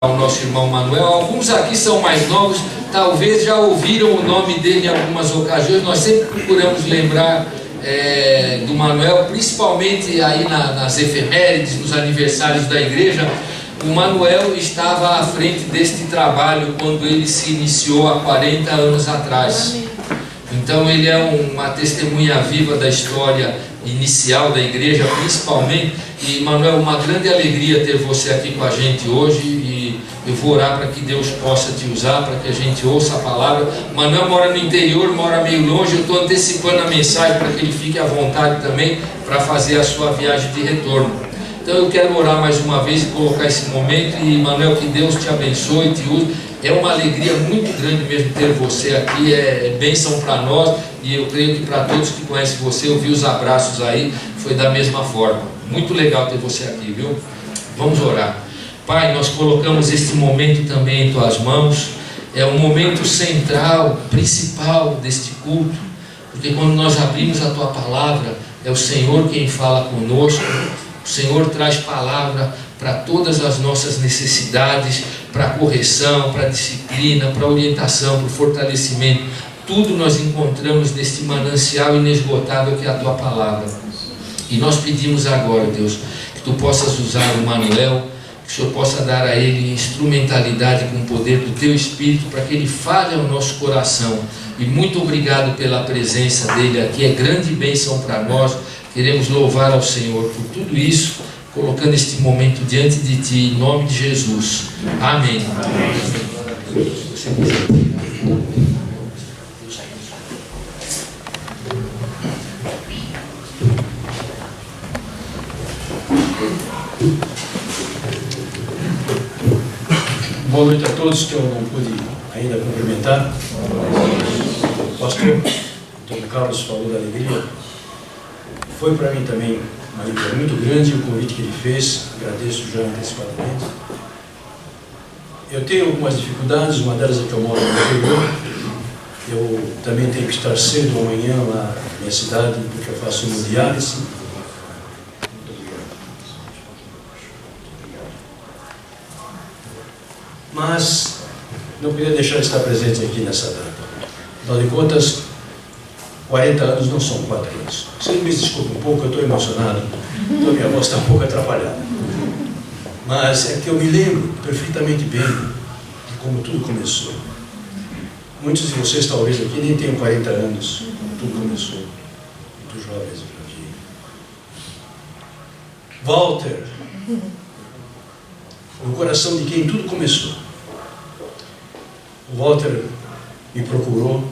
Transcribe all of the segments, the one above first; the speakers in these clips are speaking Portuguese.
ao nosso irmão Manuel. Alguns aqui são mais novos, talvez já ouviram o nome dele em algumas ocasiões. Nós sempre procuramos lembrar do Manuel, principalmente aí nas efemérides, nos aniversários da igreja. O Manuel estava à frente deste trabalho quando ele se iniciou há 40 anos atrás. Então ele é uma testemunha viva da história inicial da igreja, principalmente. E Manuel, uma grande alegria ter você aqui com a gente hoje, e eu vou orar para que Deus possa te usar, para que a gente ouça a palavra. Manuel mora no interior, mora meio longe, eu estou antecipando a mensagem para que ele fique à vontade também para fazer a sua viagem de retorno. Então eu quero orar mais uma vez e colocar esse momento. E Manuel, que Deus te abençoe e te use. É uma alegria muito grande mesmo ter você aqui, é bênção para nós, e eu creio que para todos que conhecem você, eu vi os abraços aí, foi da mesma forma. Muito legal ter você aqui, viu? Vamos orar. Pai, nós colocamos este momento também em tuas mãos. É um momento central, principal deste culto, porque quando nós abrimos a tua palavra, é o Senhor quem fala conosco. O Senhor traz palavra para todas as nossas necessidades, para correção, para disciplina, para orientação, para o fortalecimento. Tudo nós encontramos neste manancial inesgotável que é a tua palavra. E nós pedimos agora, Deus, que tu possas usar o Manuel, que o Senhor possa dar a ele instrumentalidade com o poder do teu Espírito, para que ele fale ao nosso coração. E muito obrigado pela presença dele aqui, é grande bênção para nós. Queremos louvar ao Senhor por tudo isso, colocando este momento diante de ti, em nome de Jesus. Amém. Boa noite a todos, que eu não pude ainda cumprimentar. O pastor Antônio Carlos falou da alegria. Foi para mim também uma alegria muito grande o convite que ele fez, agradeço já antecipadamente. Eu tenho algumas dificuldades, uma delas é que eu moro no interior. Eu também tenho que estar cedo amanhã lá na minha cidade, porque eu faço hemodiálise. Mas não podia deixar de estar presente aqui nessa data. Afinal de contas, 40 anos não são 4 anos. Vocês me desculpem um pouco, eu estou emocionado, então minha voz está um pouco atrapalhada. Mas é que eu me lembro perfeitamente bem de como tudo começou. Muitos de vocês talvez aqui nem tenham 40 anos, tudo começou. Muito jovens, eu já vi. Walter, no coração de quem tudo começou. O Walter me procurou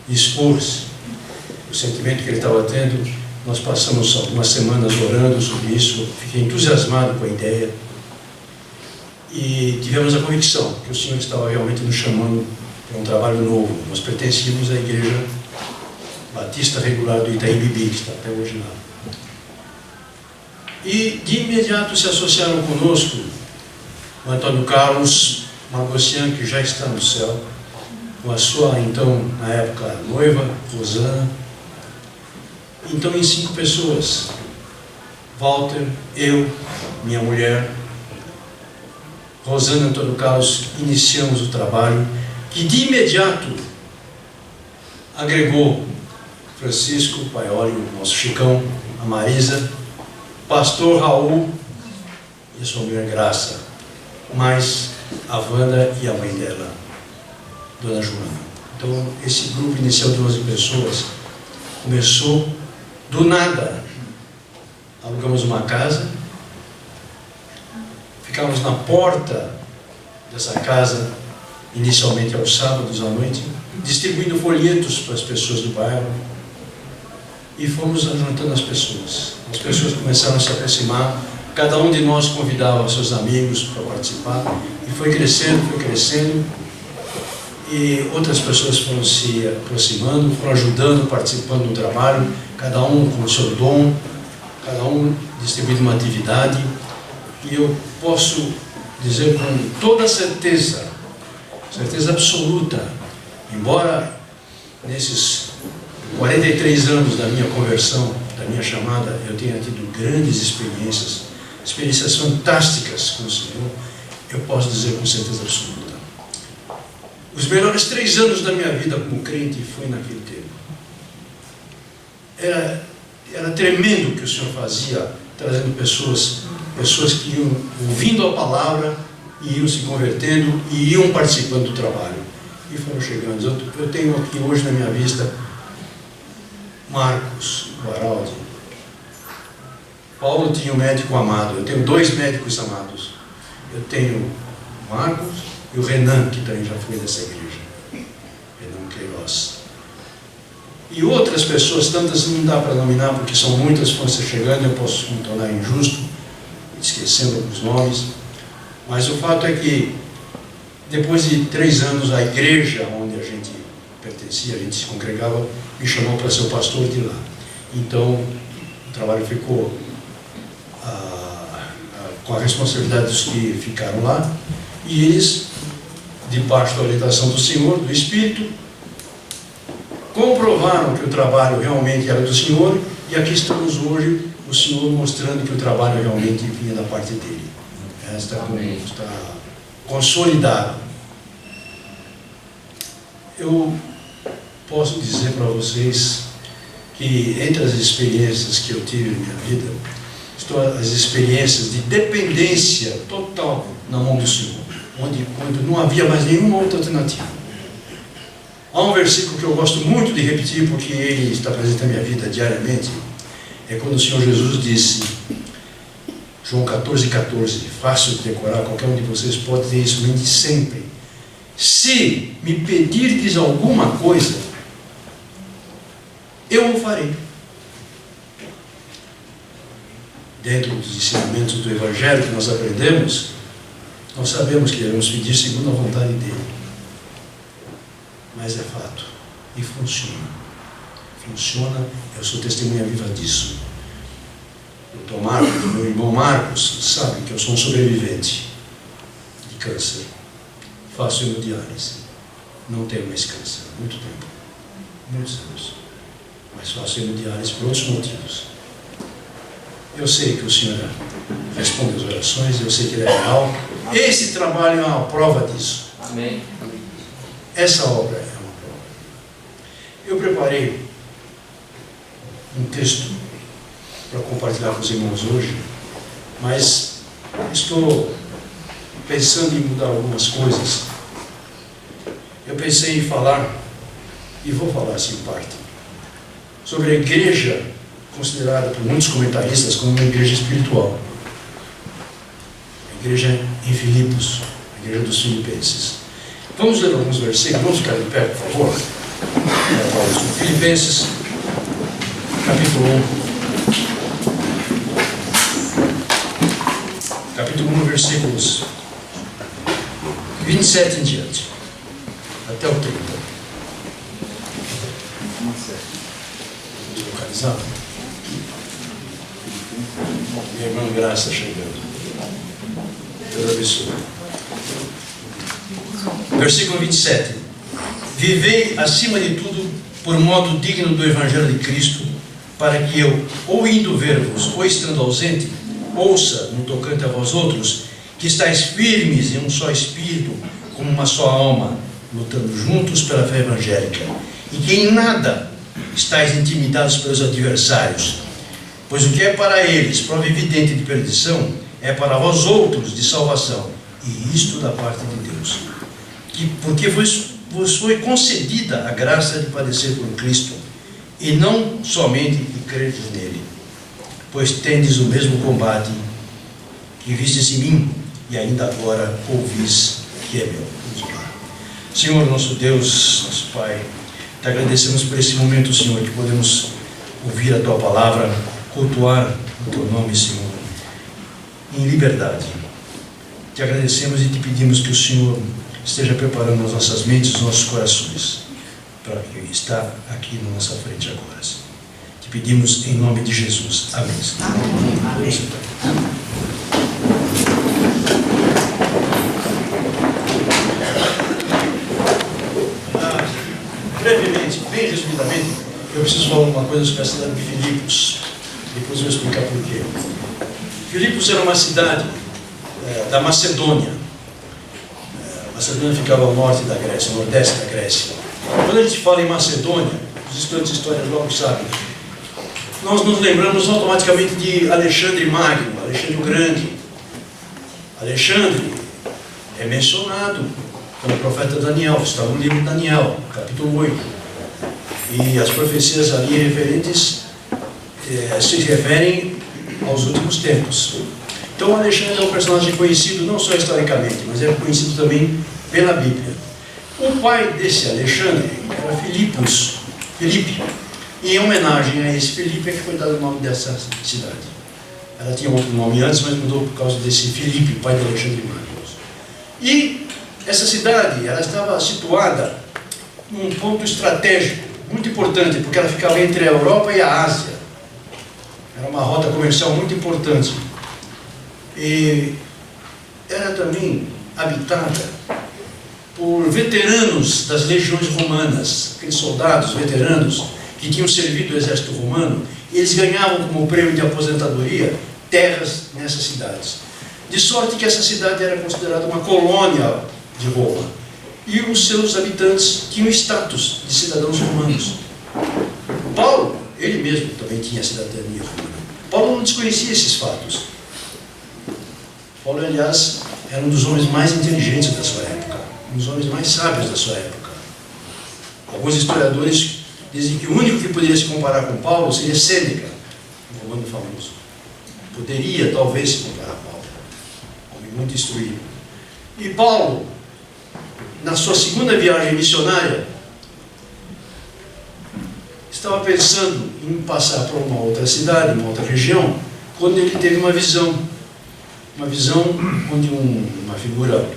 e expôs o sentimento que ele estava tendo. Nós passamos algumas semanas orando sobre isso, fiquei entusiasmado com a ideia e tivemos a convicção que o Senhor estava realmente nos chamando para um trabalho novo. Nós pertencíamos à Igreja Batista Regular do Itaim Bibi, que está até hoje lá. E de imediato se associaram conosco o Antônio Carlos Margocian, que já está no céu, com a sua, então, na época, noiva, Rosana. Então, em 5 pessoas, Walter, eu, minha mulher, Rosana e Antônio Carlos, iniciamos o trabalho, que de imediato agregou Francisco, Paioli, o nosso Chicão, a Marisa, pastor Raul e a sua mulher Graça, mais a Wanda e a mãe dela, Dona Joana. Então, esse grupo inicial de 11 pessoas começou do nada. Alugamos uma casa, ficávamos na porta dessa casa, inicialmente aos sábados à noite, distribuindo folhetos para as pessoas do bairro, e fomos juntando as pessoas. As pessoas começaram a se aproximar, cada um de nós convidava seus amigos para participar, e foi crescendo, e outras pessoas foram se aproximando, foram ajudando, participando do trabalho, cada um com o seu dom, cada um distribuindo uma atividade. E eu posso dizer com toda certeza absoluta, embora nesses 43 anos da minha conversão, da minha chamada, eu tenha tido grandes experiências fantásticas com o Senhor, eu posso dizer com certeza absoluta. Os melhores 3 anos da minha vida como crente foi naquele tempo. Era tremendo o que o Senhor fazia, trazendo pessoas que iam ouvindo a palavra, e iam se convertendo e iam participando do trabalho. E foram chegando. Eu tenho aqui hoje na minha vista Marcos Guaraldi. Paulo tinha um médico amado. Eu tenho 2 médicos amados. Eu tenho o Marcos e o Renan, que também já foi dessa igreja. Renan Queiroz. E outras pessoas, tantas não dá para nominar, porque são muitas que vão ser chegando, eu posso me tornar injusto, esquecendo alguns nomes. Mas o fato é que, depois de 3 anos, a igreja onde a gente pertencia, a gente se congregava, me chamou para ser o pastor de lá. Então, o trabalho ficou com a responsabilidade dos que ficaram lá, e eles, debaixo da orientação do Senhor, do Espírito, comprovaram que o trabalho realmente era do Senhor, e aqui estamos hoje, o Senhor mostrando que o trabalho realmente vinha da parte dele. Está consolidado. Eu posso dizer para vocês que entre as experiências que eu tive na minha vida, estão as experiências de dependência total na mão do Senhor, quando não havia mais nenhuma outra alternativa. Há um versículo que eu gosto muito de repetir, porque ele está presente na minha vida diariamente, é quando o Senhor Jesus disse, João 14,14, fácil de decorar, qualquer um de vocês pode ter isso em mente sempre. Se me pedirdes alguma coisa, eu o farei. Dentro dos ensinamentos do Evangelho que nós aprendemos, nós sabemos que devemos pedir segundo a vontade dele. Mas é fato, e funciona. Funciona, eu sou testemunha viva disso. O Dr. Marcos, meu irmão Marcos, sabe que eu sou um sobrevivente de câncer. Faço hemodiálise. Não tenho mais câncer há muito tempo, muitos anos. Mas faço hemodiálise por outros motivos. Eu sei que o Senhor responde as orações, eu sei que Ele é real. Esse trabalho é uma prova disso. Amém. Essa obra é uma prova. Eu preparei um texto para compartilhar com os irmãos hoje, mas estou pensando em mudar algumas coisas. Eu pensei em falar, e vou falar assim em parte, sobre a igreja considerada por muitos comentaristas como uma igreja espiritual. A igreja em Filipos, a igreja dos Filipenses. Vamos ler alguns versículos, vamos ficar de pé, por favor. Filipenses, capítulo 1. Capítulo 1, versículos 27 em diante, até o 30. Localizado. Minha irmã Graça chegando. Deus abençoe. Versículo 27. Vivei acima de tudo por modo digno do Evangelho de Cristo, para que eu, ou indo ver-vos, ou estando ausente, ouça, no tocante a vós outros, que estáis firmes em um só espírito, como uma só alma, lutando juntos pela fé evangélica, e que em nada estáis intimidados pelos adversários, pois o que é para eles prova evidente de perdição, é para vós outros de salvação, e isto da parte de Deus. Porque vos foi concedida a graça de padecer por Cristo, e não somente de credes nele, pois tendes o mesmo combate que vistes em mim, e ainda agora ouvis que é meu. Vamos lá. Senhor, nosso Deus, nosso Pai, te agradecemos por esse momento, Senhor, que podemos ouvir a Tua palavra, cultuar o Teu nome, Senhor, em liberdade. Te agradecemos e te pedimos que o Senhor esteja preparando as nossas mentes, os nossos corações, para o que está aqui na nossa frente agora. Te pedimos em nome de Jesus. Amém. Amém. Brevemente, bem resumidamente, eu preciso falar uma coisa sobre a cidade de Filipos. Depois eu vou explicar por quê. Filipos era uma cidade da Macedônia. Macedônia ficava ao norte da Grécia, ao nordeste da Grécia. Quando a gente fala em Macedônia, os estudantes de história logo sabem, nós nos lembramos automaticamente de Alexandre Magno, Alexandre o Grande. Alexandre é mencionado pelo profeta Daniel, está no livro de Daniel, capítulo 8. E as profecias ali referentes se referem aos últimos tempos. Então Alexandre é um personagem conhecido não só historicamente, mas é conhecido também pela Bíblia. O pai desse Alexandre era Filipe. E em homenagem a esse Filipe é que foi dado o nome dessa cidade. Ela tinha outro nome antes, mas mudou por causa desse Filipe, pai de Alexandre Magno. E essa cidade, ela estava situada num ponto estratégico, muito importante, porque ela ficava entre a Europa e a Ásia. Era uma rota comercial muito importante. E era também habitada por veteranos das legiões romanas, aqueles soldados veteranos que tinham servido o exército romano. Eles ganhavam como prêmio de aposentadoria terras nessas cidades. De sorte que essa cidade era considerada uma colônia de Roma. E os seus habitantes tinham status de cidadãos romanos. Paulo, ele mesmo também tinha cidadania romana. Paulo não desconhecia esses fatos. Paulo, aliás, era um dos homens mais inteligentes da sua época, um dos homens mais sábios da sua época. Alguns historiadores dizem que o único que poderia se comparar com Paulo seria Sêneca, um romano famoso. Poderia, talvez, se comparar a Paulo, homem muito instruído. E Paulo, na sua segunda viagem missionária, estava pensando em passar por uma outra cidade, uma outra região, quando ele teve uma visão onde uma figura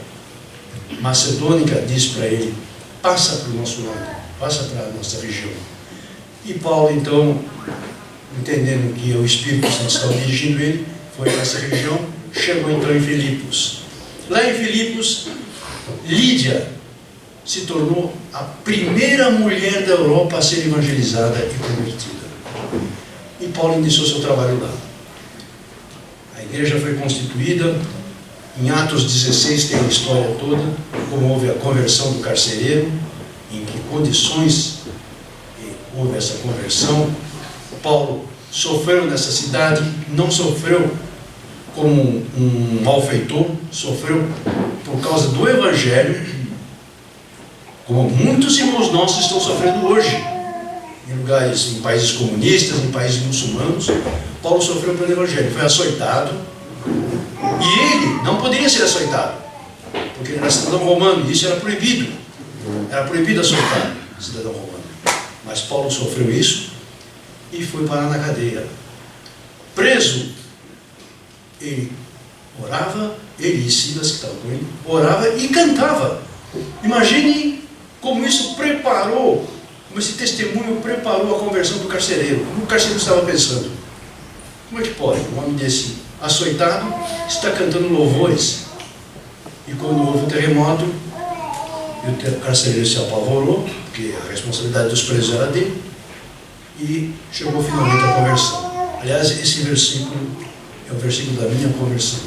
macedônica diz para ele: passa para o nosso lado, passa para a nossa região. E Paulo, então, entendendo que o Espírito Santo estava dirigindo ele, foi para essa região, chegou então em Filipos. Lá em Filipos, Lídia se tornou a primeira mulher da Europa a ser evangelizada e convertida. E Paulo iniciou seu trabalho lá. A igreja foi constituída. Em Atos 16 tem a história toda, como houve a conversão do carcereiro, em que condições houve essa conversão. Paulo sofreu nessa cidade, não sofreu como um malfeitor, sofreu por causa do Evangelho, como muitos irmãos nossos estão sofrendo hoje, em lugares, em países comunistas, em países muçulmanos. Paulo sofreu pelo Evangelho, foi açoitado, e ele não poderia ser açoitado, porque ele era cidadão romano, e isso era proibido açoitar cidadão romano. Mas Paulo sofreu isso e foi parar na cadeia. Preso, ele orava, ele e Silas, que estavam com ele, orava e cantava. Imaginem como isso preparou, como esse testemunho preparou a conversão do carcereiro. Como o carcereiro estava pensando: como é que pode um homem desse açoitado está cantando louvores? E quando houve o terremoto, o carcereiro se apavorou, porque a responsabilidade dos presos era dele, e chegou finalmente à conversão. Aliás, esse versículo é o versículo da minha conversão.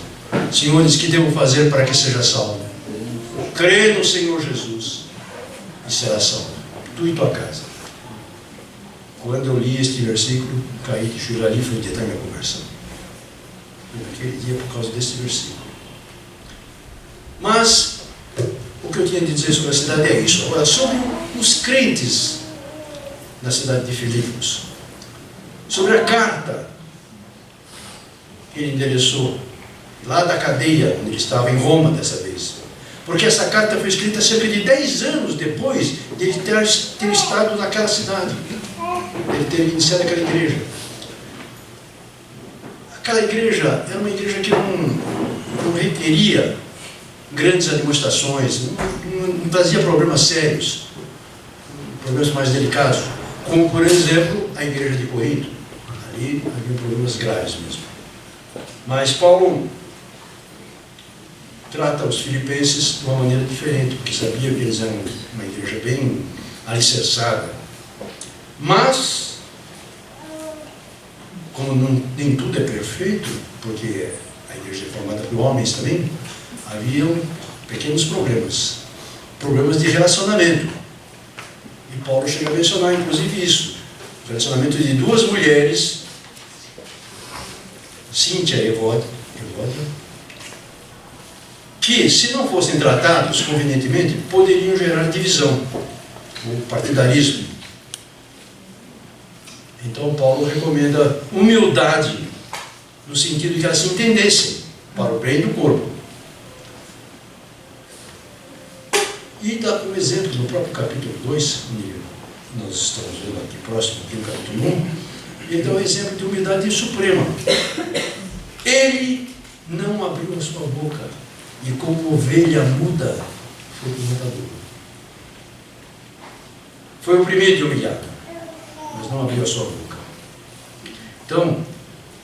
Senhores, que devo fazer para que seja salvo? Crê no Senhor Jesus e será salvo, tu e tua casa. Quando eu li este versículo, caí de chorar ali, foi o dia da minha conversão. Foi naquele dia por causa desse versículo. Mas o que eu tinha de dizer sobre a cidade é isso. Agora, sobre os crentes na cidade de Filipos, sobre a carta que ele endereçou lá da cadeia, onde ele estava, em Roma dessa vez. Porque essa carta foi escrita cerca de 10 anos depois de ele ter estado naquela cidade, ele ter iniciado aquela igreja. Aquela igreja era uma igreja que não requeria grandes demonstrações, não trazia problemas sérios, problemas mais delicados, como, por exemplo, a igreja de Corinto. Ali havia problemas graves mesmo. Mas Paulo trata os filipenses de uma maneira diferente, porque sabia que eles eram uma igreja bem alicerçada. Mas, como nem tudo é perfeito, porque a igreja é formada por homens também, haviam pequenos problemas. problemas de relacionamento. E Paulo chega a mencionar, inclusive, isso. O relacionamento de duas mulheres, Cíntia e Evódia, que, se não fossem tratados convenientemente, poderiam gerar divisão, ou partidarismo. Então Paulo recomenda humildade, no sentido de que elas se entendessem, para o bem do corpo. E dá como exemplo, no próprio capítulo 2, nós estamos vendo aqui próximo, aqui no capítulo 1, ele dá um exemplo de humildade suprema. Ele não abriu a sua boca, e como ovelha muda, foi o matador. Foi oprimido e humilhado, mas não abriu a sua boca. Então,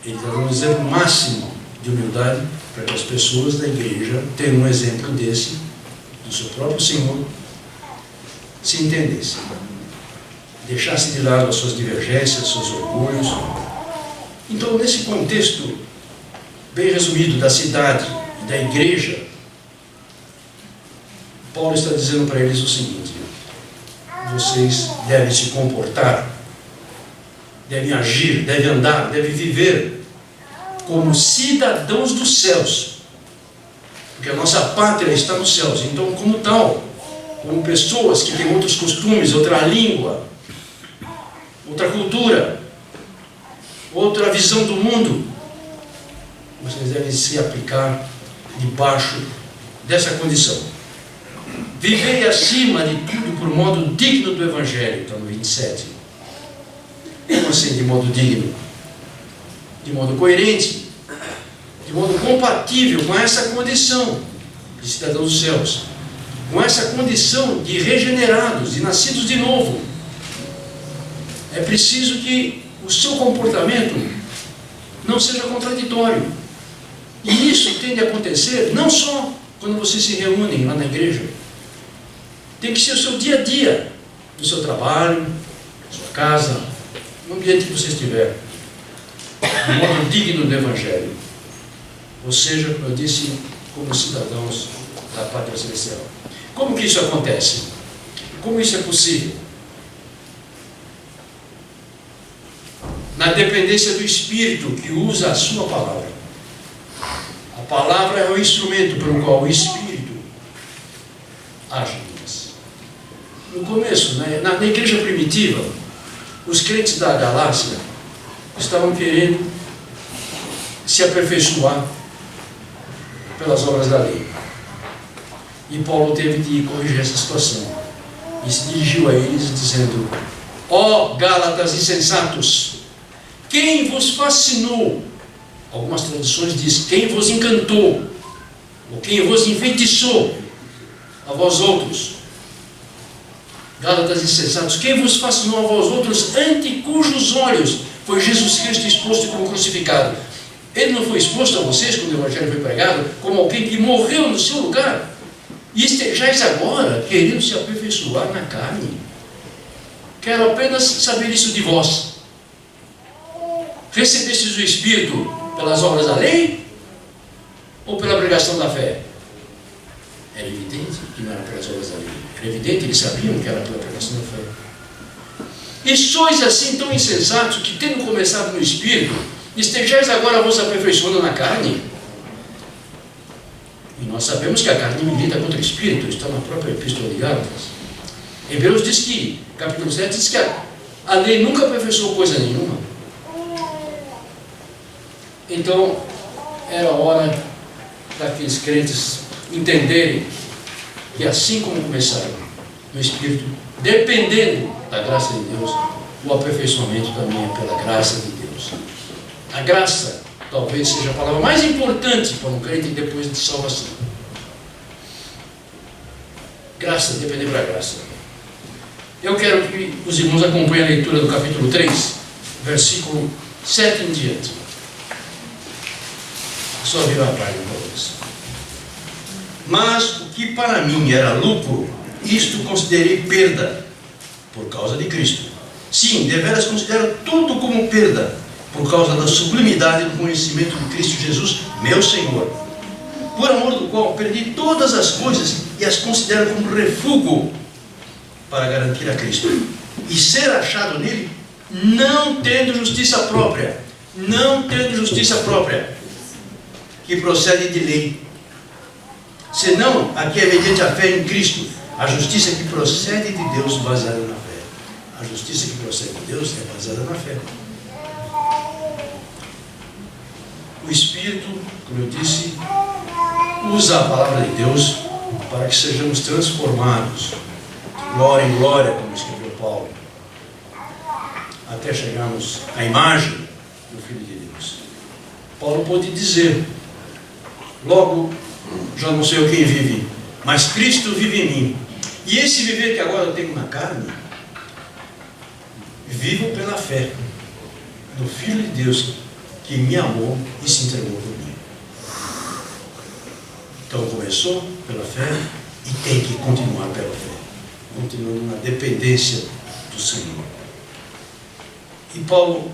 ele está dando um exemplo máximo de humildade para que as pessoas da igreja tenham um exemplo desse, do seu próprio Senhor, se entendessem, deixassem de lado as suas divergências, seus orgulhos. Então, nesse contexto bem resumido da cidade e da igreja, Paulo está dizendo para eles o seguinte: vocês devem se comportar, devem agir, devem andar, devem viver como cidadãos dos céus, porque a nossa pátria está nos céus. Então, como tal, como pessoas que têm outros costumes, outra língua, outra cultura, outra visão do mundo, vocês devem se aplicar debaixo dessa condição. Vivei acima de tudo por modo digno do Evangelho, está no 27. Como assim, de modo digno? De modo coerente, de modo compatível com essa condição de cidadãos dos céus, com essa condição de regenerados, de nascidos de novo. É preciso que o seu comportamento não seja contraditório. E isso tem de acontecer não só quando vocês se reúnem lá na igreja. Tem que ser o seu dia a dia, no seu trabalho, na sua casa, no ambiente que você estiver, de modo digno do Evangelho. Ou seja, como eu disse, como cidadãos da pátria celestial. Como que isso acontece? Como isso é possível? Na dependência do Espírito que usa a sua palavra. A palavra é o instrumento pelo qual o Espírito age em nós. No começo, na igreja primitiva, os crentes da Galácia estavam querendo se aperfeiçoar pelas obras da lei. E Paulo teve de corrigir essa situação. E se dirigiu a eles dizendo: ó Gálatas insensatos, quem vos fascinou? Algumas traduções dizem: quem vos encantou? Ou quem vos enfeitiçou? A vós outros. Gálatas insensatos, quem vos fascinou a vós outros, ante cujos olhos foi Jesus Cristo exposto como crucificado? Ele não foi exposto a vocês quando o Evangelho foi pregado como alguém que morreu no seu lugar? E estejais agora querendo se aperfeiçoar na carne. Quero apenas saber isso de vós. Recebestes o Espírito pelas obras da lei ou pela pregação da fé? Era evidente que não era pelas obras da lei. Era evidente, eles sabiam que era pela pregação da fé. E sois assim tão insensatos que, tendo começado no Espírito, estejais agora vos aperfeiçoando na carne? E nós sabemos que a carne milita contra o Espírito. Está na própria Epístola de Gálatas. Hebreus diz que, capítulo 7, diz que a lei nunca aperfeiçoou coisa nenhuma. Então, era hora daqueles crentes entenderem que, assim como começaram no Espírito, dependendo da graça de Deus, o aperfeiçoamento também é pela graça de Deus. A graça talvez seja a palavra mais importante para um crente depois de salvação. Graça, depender da graça. Eu quero que os irmãos acompanhem a leitura do capítulo 3, versículo 7 em diante. Só virar a página para vocês. Mas o que para mim era lucro, isto considerei perda, por causa de Cristo. Sim, deveras considero tudo como perda, por causa da sublimidade do conhecimento de Cristo Jesus, meu Senhor, por amor do qual perdi todas as coisas e as consideram como refúgio para garantir a Cristo. E ser achado nele, não tendo justiça própria, que procede de lei, senão a que é mediante a fé em Cristo, a justiça que procede de Deus baseada na fé. A justiça que procede de Deus é baseada na fé. O Espírito, como eu disse, usa a palavra de Deus para que sejamos transformados, de glória em glória, como escreveu Paulo, até chegarmos à imagem do Filho de Deus. Paulo pôde dizer: logo, já não sei quem vive, mas Cristo vive em mim. E esse viver que agora eu tenho na carne, vivo pela fé do Filho de Deus, que me amou e se entregou por mim. Então começou pela fé e tem que continuar pela fé, continuando na dependência do Senhor. E Paulo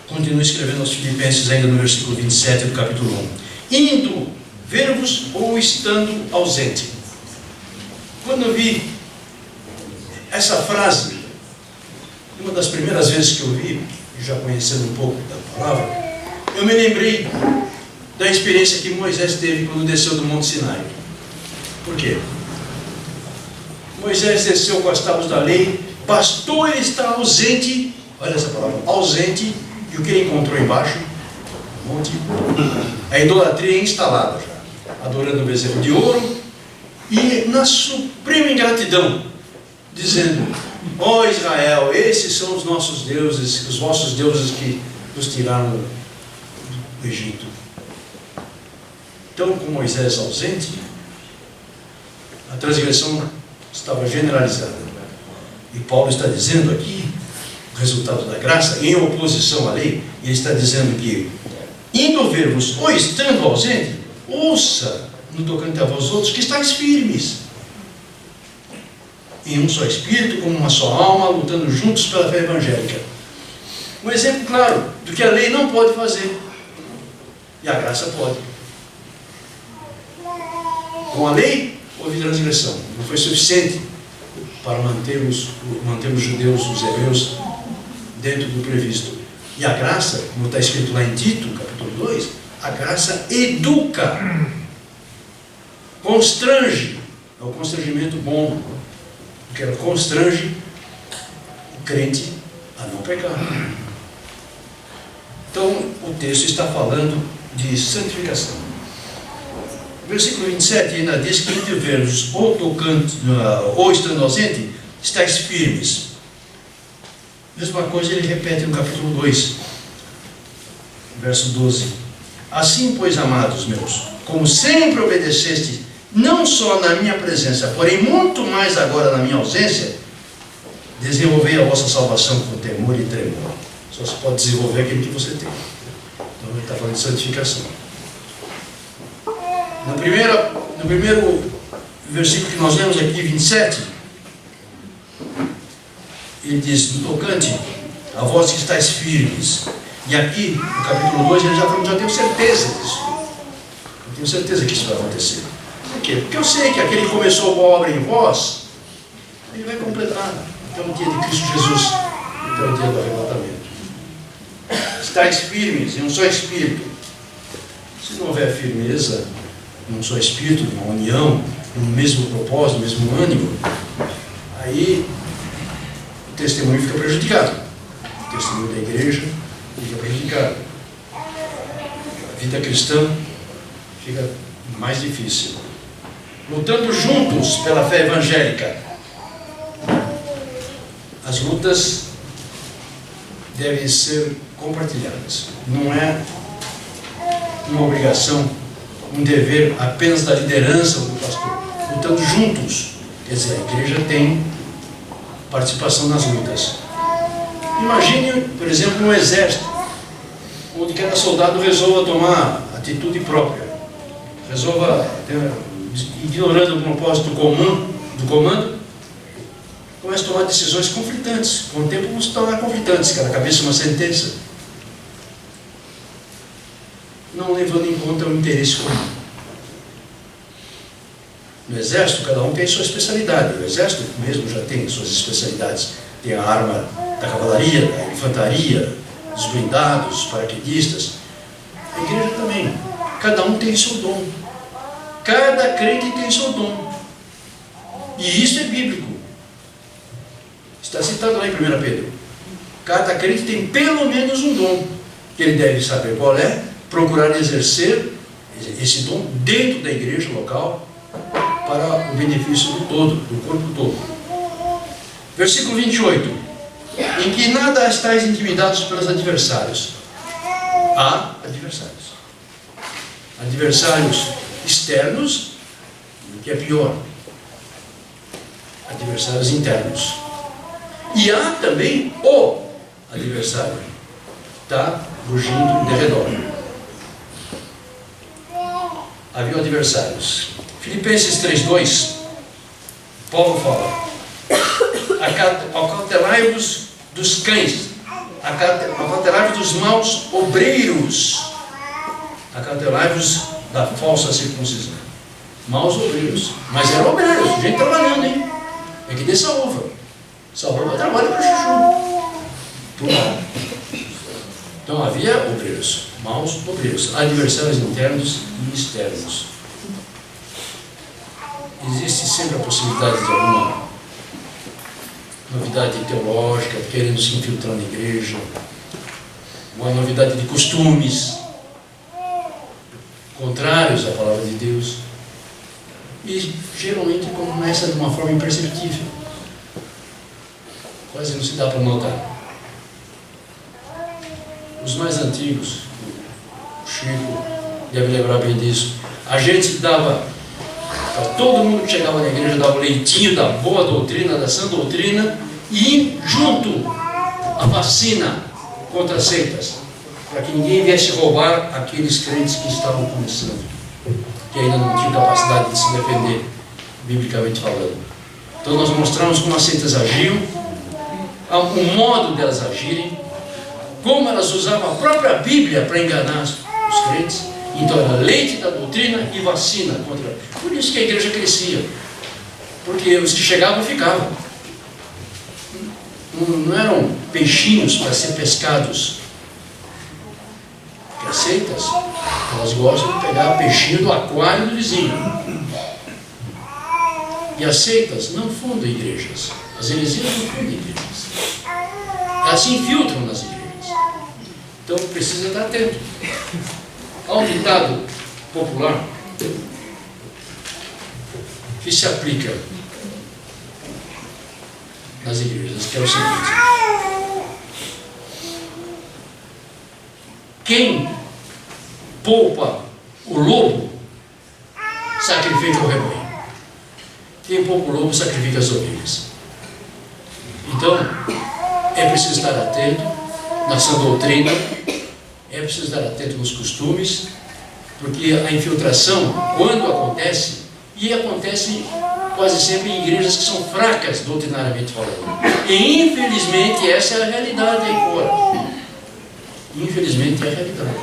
continua escrevendo aos Filipenses, ainda no versículo 27 do capítulo 1: indo ver-vos ou estando ausente. Quando eu vi essa frase, uma das primeiras vezes que eu vi, já conhecendo um pouco da palavra, eu me lembrei da experiência que Moisés teve quando desceu do Monte Sinai. Por quê? Moisés desceu com as tábuas da lei, bastou ele estar ausente, olha essa palavra, ausente, e o que ele encontrou embaixo? Monte. A idolatria instalada já, adorando o bezerro de ouro, e na suprema ingratidão, dizendo: ó Israel, esses são os nossos deuses, os vossos deuses que nos tiraram do Egito. Então, com Moisés ausente, a transgressão estava generalizada. E Paulo está dizendo aqui, o resultado da graça, em oposição à lei, ele está dizendo que, indo ver-vos ou estando ausente, ouça no tocante a vós outros que estáis firmes, em um só espírito, como uma só alma, lutando juntos pela fé evangélica. Um exemplo claro do que a lei não pode fazer e a graça pode. Com a lei houve transgressão, não foi suficiente para manter os judeus, os hebreus, dentro do previsto. E a graça, como está escrito lá em Tito, capítulo 2, a graça educa, constrange, é o constrangimento bom, porque ela constrange o crente a não pecar. Então, o texto está falando de santificação. Versículo 27 ainda diz que entre ver-vos ou tocante, ou estando ausente, estáis firmes. Mesma coisa ele repete no capítulo 2, verso 12. Assim, pois, amados meus, como sempre obedeceste, não só na minha presença, porém muito mais agora na minha ausência, desenvolvei a vossa salvação com temor e tremor. Só se pode desenvolver aquilo que você tem. Então ele está falando de santificação. No primeiro versículo que nós lemos aqui, 27, ele diz: no tocante a vós que estáis firmes. E aqui, no capítulo 2, ele já falou: já tenho certeza disso. Eu tenho certeza que isso vai acontecer. Por quê? Porque eu sei que aquele que começou a boa obra em vós, ele vai completar até o dia de Cristo Jesus, até o dia do arrebatamento. Estáis firmes em um só espírito. Se não houver firmeza num só espírito, numa união, no mesmo propósito, no mesmo ânimo, aí o testemunho fica prejudicado. O testemunho da igreja fica prejudicado. A vida cristã fica mais difícil. Lutando juntos pela fé evangélica. As lutas devem ser compartilhadas. Não é uma obrigação, um dever apenas da liderança ou do pastor. Lutando juntos. Quer dizer, a igreja tem participação nas lutas. Imagine, por exemplo, um exército, onde cada soldado resolva tomar atitude própria. Resolva, ignorando o propósito comum do comando, começa a tomar decisões conflitantes. Com o tempo vão se tornar conflitantes, cada cabeça uma sentença, não levando em conta o interesse comum. No exército, cada um tem sua especialidade. O exército mesmo já tem suas especialidades. Tem a arma da cavalaria, da infantaria, dos blindados, dos paraquedistas. A igreja também. Cada um tem seu dom. Cada crente tem seu dom. E isso é bíblico. Está citado lá em 1 Pedro. Cada crente tem pelo menos um dom. Que ele deve saber qual é, procurar exercer esse dom dentro da igreja local para o benefício do todo, do corpo todo. Versículo 28. Em que nada estáis intimidados pelos adversários. Há adversários. Adversários externos, o que é pior. Adversários internos. E há também o adversário. Está rugindo de redor. Havia adversários. Filipenses 3:2, Paulo fala: acautelai-vos dos cães, acautelai-vos dos maus obreiros, acautelai-vos da falsa circuncisão. Maus obreiros, mas eram obreiros, gente trabalhando, hein? É que dessa uva. Essa uva trabalha para chuchu. Então havia obreiros, maus obreiros, adversários internos e externos. Existe sempre a possibilidade de alguma novidade teológica, querendo se infiltrar na igreja, uma novidade de costumes contrários à palavra de Deus, e geralmente começa de uma forma imperceptível, quase não se dá para notar. Os mais antigos, o Chico deve lembrar bem disso, a gente dava para todo mundo que chegava na igreja, dava o leitinho da boa doutrina, da sã doutrina, e junto a vacina contra as seitas, para que ninguém viesse roubar aqueles crentes que estavam começando, que ainda não tinham capacidade de se defender, biblicamente falando. Então nós mostramos como as seitas agiam, o modo delas agirem, como elas usavam a própria Bíblia para enganar os crentes. Então era leite da doutrina e vacina contra. Por isso que a igreja crescia, porque os que chegavam ficavam. Não eram peixinhos para ser pescados. Porque as seitas, elas gostam de pegar peixinho do aquário do vizinho. E as seitas não fundam igrejas. As heresias não fundam igrejas. Elas se infiltram nas igrejas. Então precisa estar atento. Há um ditado popular que se aplica nas igrejas, que é o seguinte: quem poupa o lobo, sacrifica o rebanho. Quem poupa o lobo, sacrifica as ovelhas. Então, é preciso estar atento na sã doutrina, é preciso estar atento nos costumes, porque a infiltração, quando acontece, e acontece quase sempre em igrejas que são fracas doutrinariamente falando. E infelizmente essa é a realidade aí fora. Infelizmente é a realidade.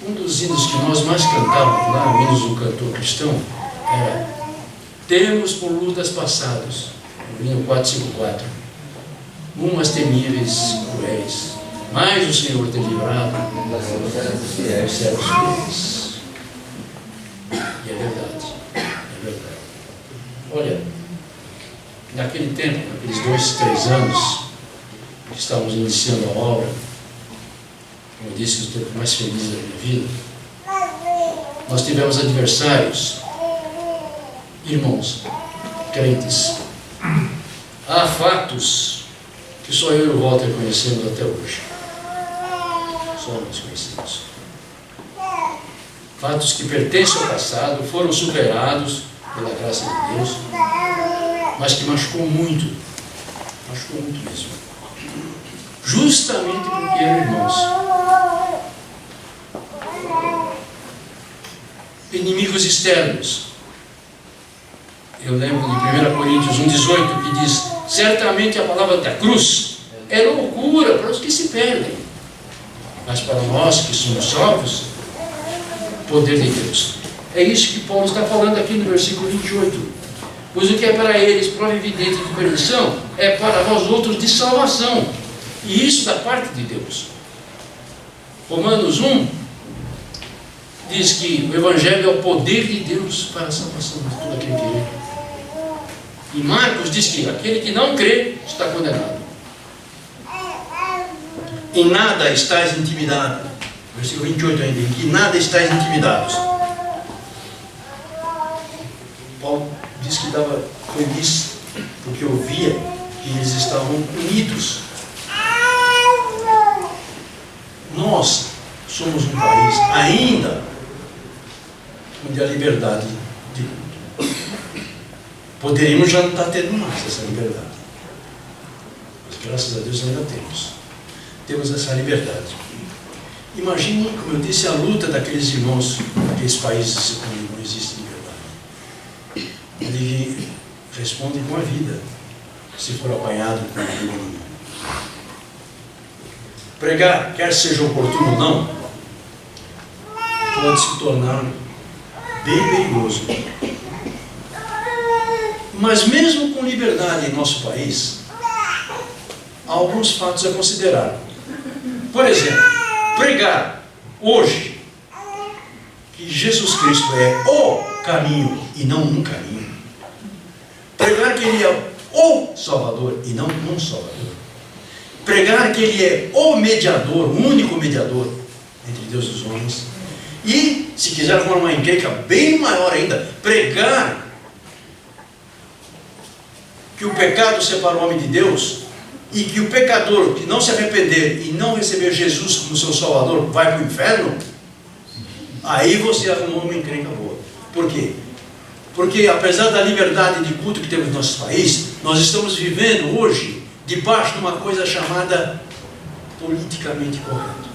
Um dos hinos que nós mais cantávamos lá, hinos do cantor cristão, era: temos por lutas passadas, o hino 454, umas temíveis, cruéis, mas o Senhor tem livrado dos servos fiéis. E é verdade, é verdade. Olha, naquele tempo, naqueles 2, 3 anos que estávamos iniciando a obra, como eu disse, o tempo mais feliz da minha vida, nós tivemos adversários, irmãos, crentes. Há fatos que só eu e o Walter conhecemos até hoje. Só nós conhecemos. Fatos que pertencem ao passado, foram superados pela graça de Deus, mas que machucou muito mesmo. Justamente porque eram irmãos. Inimigos externos. Eu lembro de 1 Coríntios 1,18, que diz: certamente a palavra da cruz é loucura para os que se perdem, mas para nós que somos salvos, poder de Deus. É isso que Paulo está falando aqui no versículo 28. Pois o que é para eles prova evidente de perdição, é para nós outros de salvação. E isso da parte de Deus. Romanos 1 diz que o Evangelho é o poder de Deus para a salvação de todo aquele que crê. E Marcos diz que aquele que não crê está condenado. Em nada estáis intimidados. Versículo 28 ainda. Em que nada estáis intimidados. Paulo diz que estava feliz porque ouvia que eles estavam unidos. Nós somos um país ainda onde a liberdade de culto. Poderíamos já não estar tendo mais essa liberdade. Mas graças a Deus ainda temos. Temos essa liberdade. Imagine, como eu disse, a luta daqueles irmãos, daqueles países onde não existe liberdade. Ele responde com a vida, se for apanhado com a vida. Pregar, quer seja oportuno ou não, pode se tornar bem perigoso. Mas mesmo com liberdade em nosso país, há alguns fatos a considerar. Por exemplo, pregar hoje que Jesus Cristo é o caminho e não um caminho. Pregar que Ele é o Salvador e não um Salvador. Pregar que Ele é o mediador, o único mediador entre Deus e os homens. E, se quiser formar uma encrenca bem maior ainda, pregar que o pecado separa o homem de Deus e que o pecador que não se arrepender e não receber Jesus como seu Salvador vai para o inferno, aí você arrumou uma encrenca boa. Por quê? Porque apesar da liberdade de culto que temos no nosso país, nós estamos vivendo hoje debaixo de uma coisa chamada politicamente correto.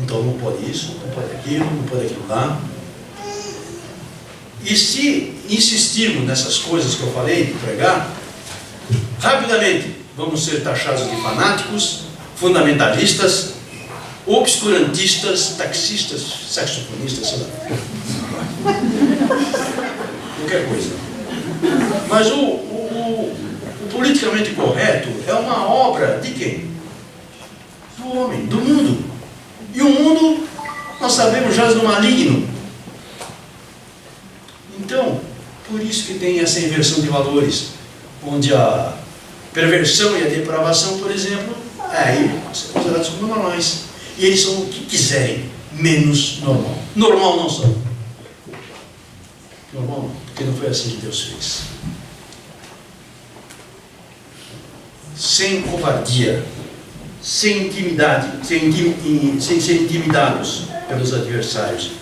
Então não pode isso, não pode aquilo, não pode aquilo lá. E se insistirmos nessas coisas que eu falei de pregar, rapidamente vamos ser taxados de fanáticos, fundamentalistas, obscurantistas, taxistas, saxofonistas, sei lá. Qualquer coisa. Mas o politicamente correto é uma obra de quem? Do homem, do mundo. E o mundo, nós sabemos, jaz no maligno. Então, por isso que tem essa inversão de valores, onde a perversão e a depravação, por exemplo, aí são considerados como normais. E eles são o que quiserem, menos normal. Normal não são. Normal não, porque não foi assim que Deus fez. Sem covardia, sem intimidade, sem ser intimidados pelos adversários.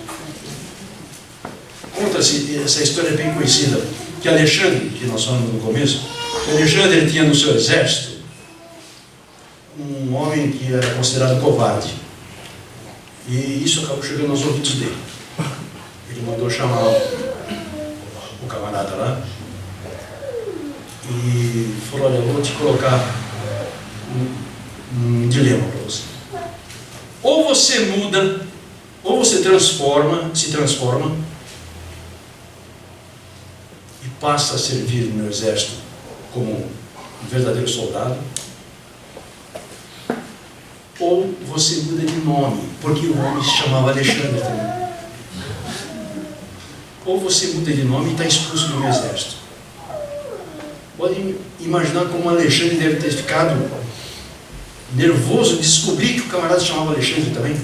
Conta-se, essa história é bem conhecida, que Alexandre, que nós falamos no começo, Alexandre ele tinha no seu exército um homem que era considerado covarde. E isso acabou chegando aos ouvidos dele. Ele mandou chamar o camarada lá e falou: olha, eu vou te colocar um dilema para você. Ou você muda, ou você se transforma e passa a servir no meu exército como um verdadeiro soldado, ou você muda de nome, porque o homem se chamava Alexandre também. Ou você muda de nome e está expulso do meu exército. Podem imaginar como Alexandre deve ter ficado nervoso de descobrir que o camarada se chamava Alexandre também.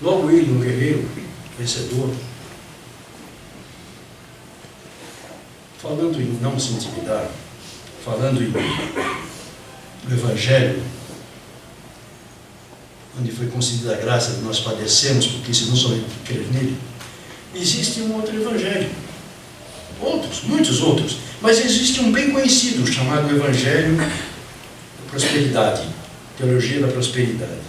Logo ele, um guerreiro, vencedor. Falando em não se intimidar, falando em no Evangelho, onde foi concedida a graça de nós padecermos, porque se não somente crer nele, existe um outro Evangelho. Outros, muitos outros. Mas existe um bem conhecido, chamado Evangelho da Prosperidade, Teologia da Prosperidade.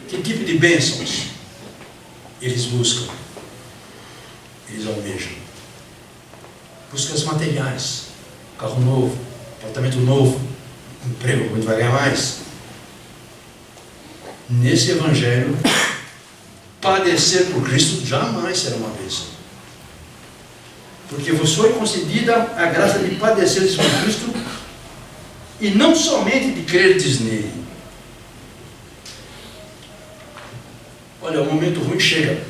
Que tipo de bênçãos eles buscam? Eles almejam. Buscam as materiais. Carro novo, apartamento novo, emprego onde vai ganhar mais. nesse Evangelho, padecer por Cristo jamais será uma bênção. Porque vos foi concedida a graça de padecer por Cristo, e não somente de crerdes nele. Olha, o momento ruim chega,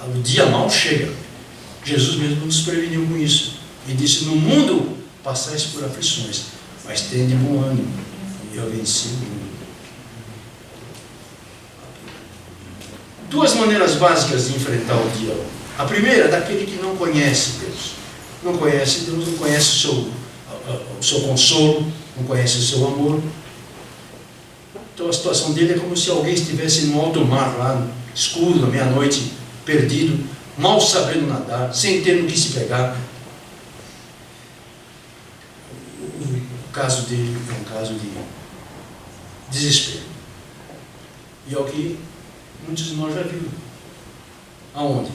o dia mau chega. Jesus mesmo nos preveniu com isso. E disse: no mundo passais por aflições, mas tende bom ânimo, eu venci o mundo. Duas maneiras básicas de enfrentar o dia. A primeira, daquele que não conhece Deus. Não conhece Deus, não conhece o seu consolo, não conhece o seu amor. Então a situação dele é como se alguém estivesse no alto mar, lá escuro, na meia-noite, perdido, mal sabendo nadar, sem ter no que se pegar. O caso dele é um caso de desespero. E é o que muitos de nós já viram. Aonde?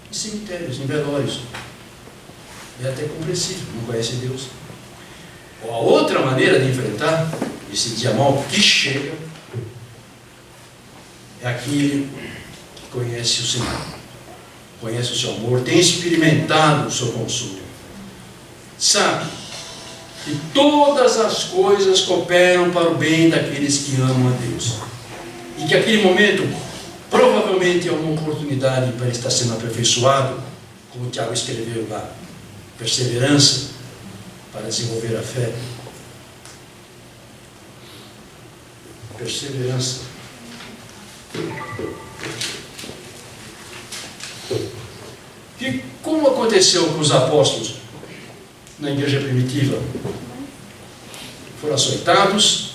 Em cemitérios, em velórios. É até compreensível, não conhece Deus. A outra maneira de enfrentar esse dia mau que chega é aquele que conhece o Senhor, conhece o seu amor, tem experimentado o seu consolo, sabe que todas as coisas cooperam para o bem daqueles que amam a Deus, e que aquele momento provavelmente é uma oportunidade para ele estar sendo aperfeiçoado, como o Tiago escreveu lá, perseverança para desenvolver a fé. Perseverança. E como aconteceu com os apóstolos na igreja primitiva? Foram açoitados.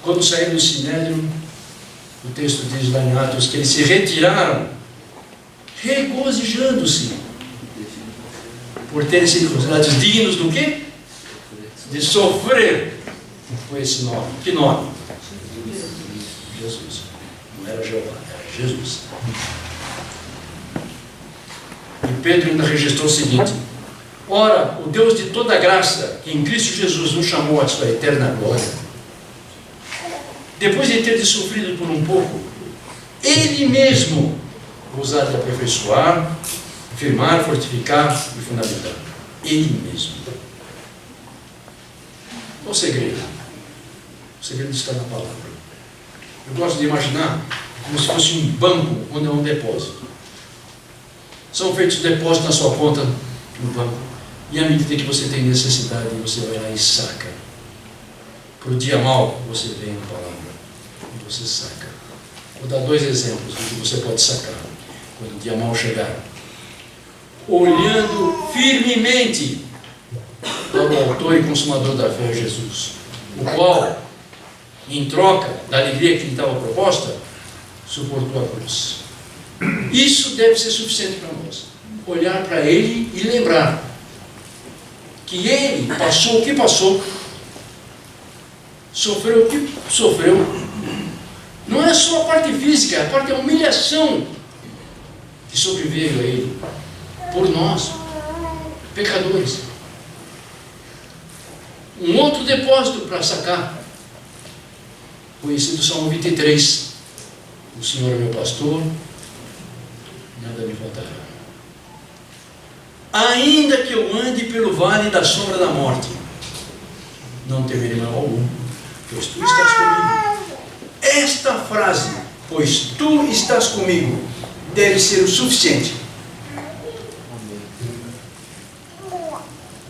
Quando saíram do sinédrio, o texto diz lá em Atos que eles se retiraram, regozijando-se por terem sido considerados dignos do quê? De sofrer com esse nome. Que nome? Jesus. Não era Jeová, era Jesus. E Pedro ainda registrou o seguinte: ora, o Deus de toda graça, que em Cristo Jesus nos chamou à sua eterna glória, depois de ter sofrido por um pouco, Ele mesmo vos há de aperfeiçoar, firmar, fortificar e fundamentar. Ele mesmo. Qual o segredo? O segredo está na palavra. Eu gosto de imaginar como se fosse um banco onde é um depósito. São feitos depósitos na sua conta no banco, e à medida que você tem necessidade, você vai lá e saca. Para o dia mau, você vem na palavra e você saca. Vou dar dois exemplos do que você pode sacar quando o dia mau chegar. Olhando firmemente para o autor e consumador da fé, Jesus, o qual, em troca da alegria que lhe estava proposta, suportou a cruz. Isso deve ser suficiente para nós. Olhar para Ele e lembrar que Ele passou o que passou, sofreu o que sofreu. Não é só a parte física, a parte da humilhação que sobreveio a Ele por nós, pecadores. Um outro depósito para sacar, conhecido Salmo 23. O Senhor é meu pastor, nada me faltará. Ainda que eu ande pelo vale da sombra da morte, não temerei mal algum, pois tu estás comigo. Esta frase, pois tu estás comigo, deve ser o suficiente.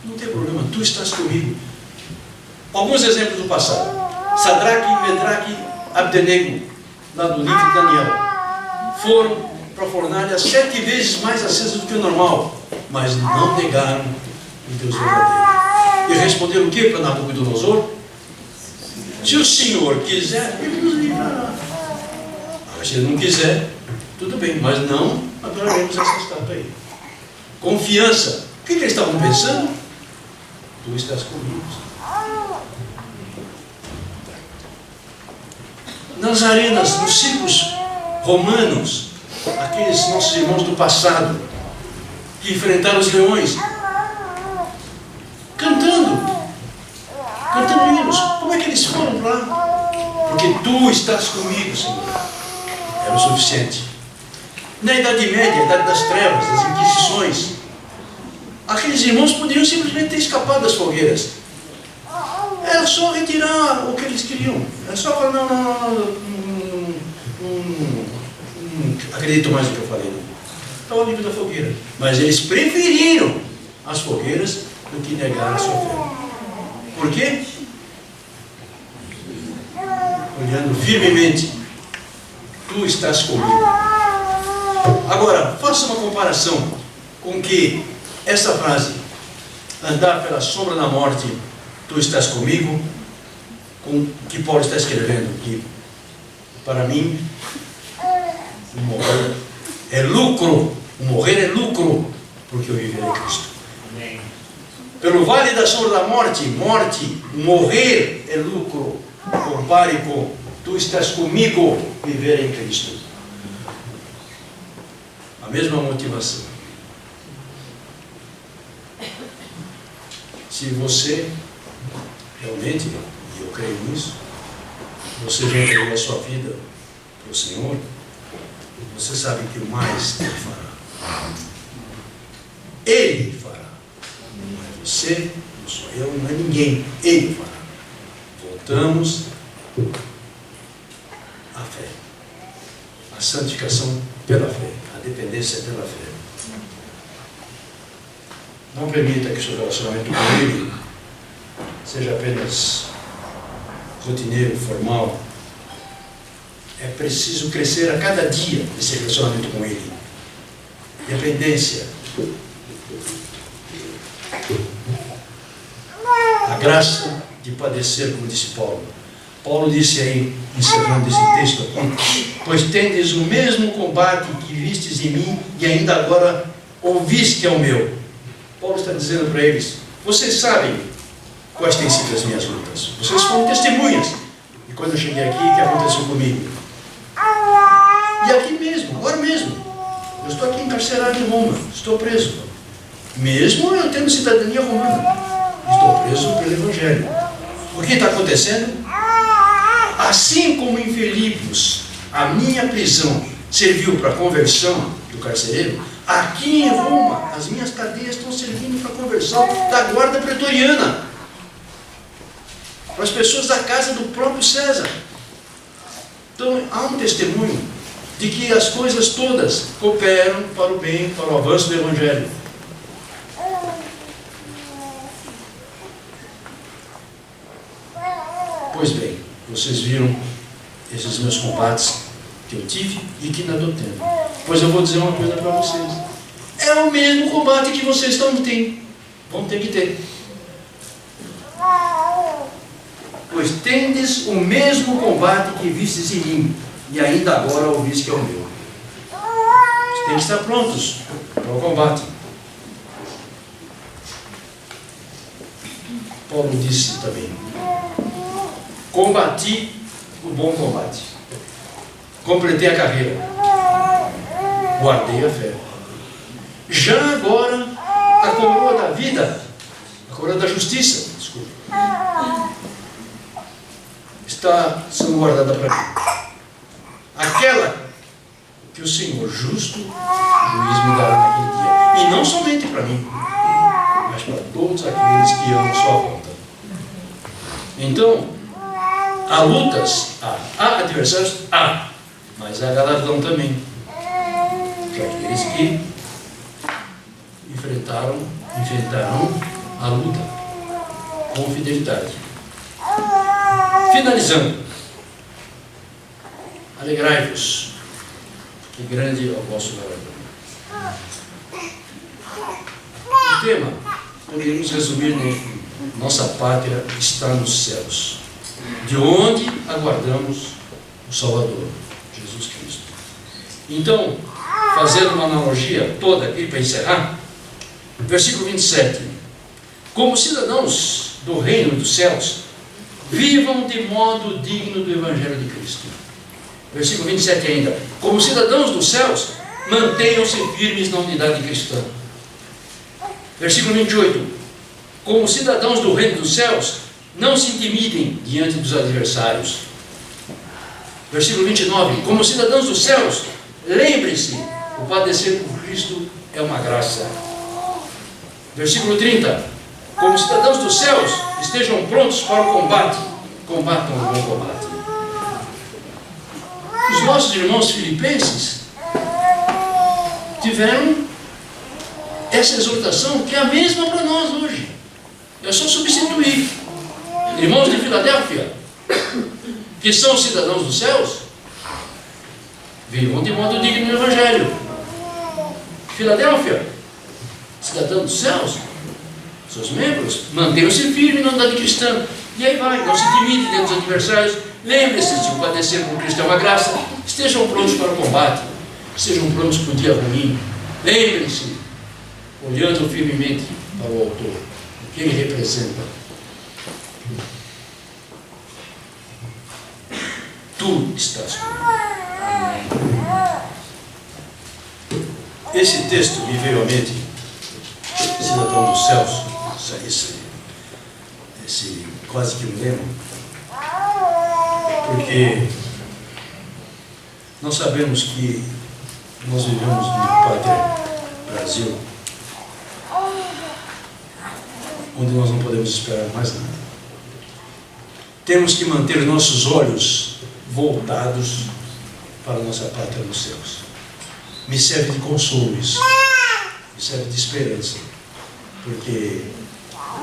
Não tem problema, tu estás comigo. Alguns exemplos do passado. Sadraque, Medraque, Abdenego, lá do livro de Daniel, foram para a fornalha 7 vezes mais acesa do que o normal, mas não negaram o Deus verdadeiro. E responderam o que para Nabucodonosor? Se o Senhor quiser, Ele nos livrará. Mas se Ele não quiser, tudo bem, mas não adoraremos essa estátua aí. Confiança. O que eles estavam pensando? Tu estás comigo. Nas arenas, nos circos romanos, aqueles nossos irmãos do passado, que enfrentaram os leões, cantando hinos. Como é que eles foram lá? Porque porque tu estás comigo, Senhor. Era o suficiente. Na Idade Média, a Idade das Trevas, das Inquisições, aqueles irmãos podiam simplesmente ter escapado das fogueiras. Era só retirar o que eles queriam. Era só falar, não acredito mais no que eu falei. Estava livre da fogueira. Mas eles preferiram as fogueiras do que negar a sua fé. Por quê? Olhando firmemente, tu estás comigo. Agora, faça uma comparação com que essa frase, andar pela sombra da morte, tu estás comigo, com o que Paulo está escrevendo aqui. Para mim, o morrer é lucro. O morrer é lucro, porque eu viverei em Cristo. Amém. Pelo vale da sombra da morte, morrer é lucro. Compare com tu estás comigo, viver em Cristo. A mesma motivação. Se você realmente, e eu creio nisso, você já entregou a sua vida para o Senhor, você sabe que o mais Ele fará. Ele fará. Não é você, não sou eu, não é ninguém. Ele fará. Voltamos à fé. A santificação pela fé. A dependência pela fé. Não permita que o seu relacionamento com Ele seja apenas rotineiro, formal. É preciso crescer a cada dia esse relacionamento com Ele. Dependência. A graça de padecer, como disse Paulo. Paulo disse aí, encerrando esse texto aqui, pois tendes o mesmo combate que vistes em mim e ainda agora ouvis que é o meu. Paulo está dizendo para eles, vocês sabem quais têm sido as minhas lutas. Vocês foram testemunhas. E quando eu cheguei aqui, o que aconteceu comigo? E aqui mesmo, agora mesmo. Eu estou aqui encarcerado em Roma, estou preso. Mesmo eu tendo cidadania romana, estou preso pelo Evangelho. O que está acontecendo? Assim como em Filipos, a minha prisão serviu para a conversão do carcereiro, aqui em Roma, as minhas cadeias estão servindo para a conversão da guarda pretoriana, para as pessoas da casa do próprio César. Então, há um testemunho de que as coisas todas cooperam para o bem, para o avanço do Evangelho. Pois bem, vocês viram esses meus combates que eu tive e que ainda estou tendo. Pois eu vou dizer uma coisa para vocês. É o mesmo combate que vocês vão ter que ter. Pois tendes o mesmo combate que vistes em mim, e ainda agora ouvis que é o meu. Vocês têm que estar prontos para o combate. Paulo disse também, combati o bom combate, completei a carreira, guardei a fé. Já agora, a coroa da vida, a coroa da justiça, desculpa, está sendo guardada para mim. Aquela que o Senhor justo, juiz, me dará naquele dia. E não somente para mim, mas para todos aqueles que amam sua volta. Então, há lutas, há adversários, mas há galardão também. Para aqueles que enfrentarão a luta com fidelidade. Finalizando, alegrai-vos, que grande é o vosso galardão. O tema, poderíamos resumir em nossa pátria está nos céus, de onde aguardamos o Salvador, Jesus Cristo. Então, fazendo uma analogia toda aqui para encerrar, versículo 27. Como cidadãos do reino dos céus, vivam de modo digno do Evangelho de Cristo. Versículo 27 ainda. Como cidadãos dos céus, mantenham-se firmes na unidade cristã. Versículo 28. Como cidadãos do reino dos céus, não se intimidem diante dos adversários. Versículo 29. Como cidadãos dos céus, lembre-se, o padecer por Cristo é uma graça. Versículo 30. Como cidadãos dos céus, estejam prontos para o combate. Combatam o bom combate. Os nossos irmãos filipenses tiveram essa exortação que é a mesma para nós hoje. É só substituir. Irmãos de Filadélfia, que são cidadãos dos céus, vivam de modo digno do Evangelho. Filadélfia, cidadão dos céus, seus membros, mantenham-se firmes na andada cristã. E aí vai, não se intimide diante dos adversários. Lembre-se de o padecer por Cristo é uma graça. Estejam prontos para o combate. Estejam prontos para o dia ruim. Lembre-se, olhando firmemente para o autor, o que ele representa. Tu estás comigo. Esse texto me veio à mente, cidadão dos céus, esse quase que um lema, porque nós sabemos que nós vivemos numa pátria, Brasil, onde nós não podemos esperar mais nada. Temos que manter nossos olhos voltados para a nossa pátria nos céus. Me serve de consolo isso, me serve de esperança, porque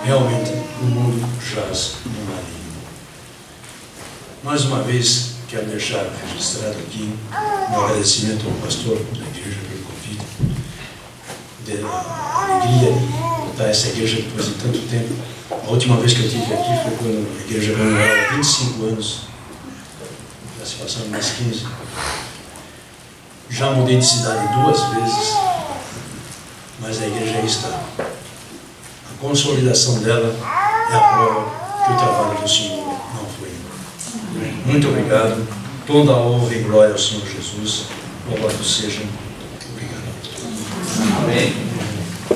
realmente o mundo jaz no maligno. Mais uma vez, quero deixar registrado aqui um agradecimento ao pastor da igreja pelo convite, da alegria de botar essa igreja depois de tanto tempo. A última vez que eu estive aqui foi quando a igreja ganhou 25 anos, já se passaram mais 15. Já mudei de cidade 2 vezes, mas a igreja aí está. A consolidação dela é a prova que o trabalho do Senhor não foi. Muito obrigado. Toda a honra e glória ao Senhor Jesus. Louvado seja. Obrigado. Amém.